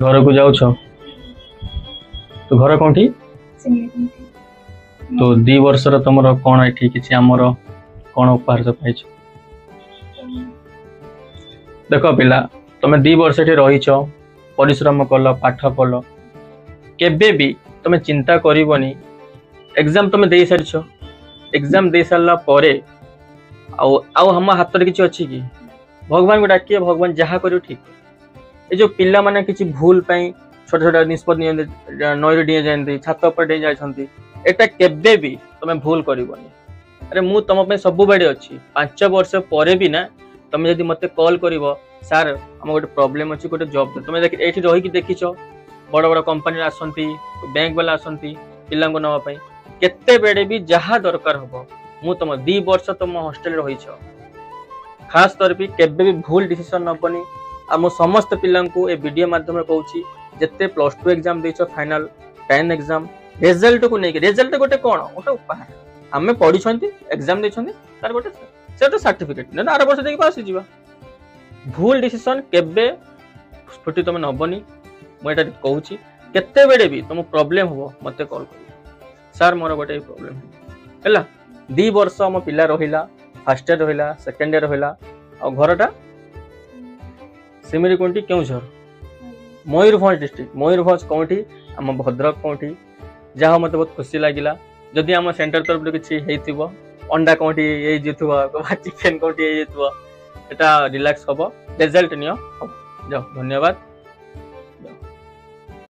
घर को जाऊछ तो घर कौटी तो 2 वर्ष तुम कौन ये कि आमर कौन उपहार सब पाई देख पिला तुम 2 वर्ष ये रहीच परिश्रम कल पाठ पढ़ केबे भी तुम चिंता करनी एग्जाम तुम दे सारी एग्जाम दे सारा पर हम हाथ में किसी अच्छी कि भगवान को डाकिए भगवान जहाँ कर ठीक ये जो पिला माने किसी भूल पाई छोटा छोटा निष्पत्ति नई डीए जाती छात पर डे जाती एटा केबे भी तुम भूल करनी अरे मु तुम सब बड़े अच्छी 5 वर्ष पर भी ना तुम जब मत कॉल कर सार आम गोटे प्रोब्लेम अच्छी गोटे जॉब तुम ये रही देखीच बड़ बड़ कंपनी आसती बैंक वाला आसती पिला नापी केते बेड़े भी जहाँ दरकार हम मु तुम 2 वर्ष तुम हॉस्टेल रही खास तौर पर केबे भी भूल डिसीजन नबनी आ मु समस्त पिला को ए वीडियो माध्यम कहूँ जिते +2 एग्जाम देछ फाइनल 10 एग्जाम रिजल्ट को नहीं रिजल्ट गोटे कौन गोटे उपहार आम पढ़ी एग्जाम देछन तार गोटे से सर्टिफिकेट ना आर वर्ष देखिए पास जीवा भूल डिसीजन केबे स्फूर्ति तुम नबनी मुझे कहूँ केते बेड़े भी तुम प्रॉब्लम हो मत कॉल कर सार मोर गोटे प्रॉब्लम है 2 वर्ष आम पिला रहा फर्स्ट ईयर रहा सेकेंड ईयर रहा आ घरटा सिमिरीकुंटी केउझर मयूरभंज डिस्ट्रिक्ट मयूरभंज कौटी आम भद्रक कौटी जहाँ मत बहुत खुशी लगिला जदि आम सेंटर तरफ किसी अंडा कौटी चिकेन कौटी ये रिलैक्स हम रिजल्ट नियो जाओ धन्यवाद।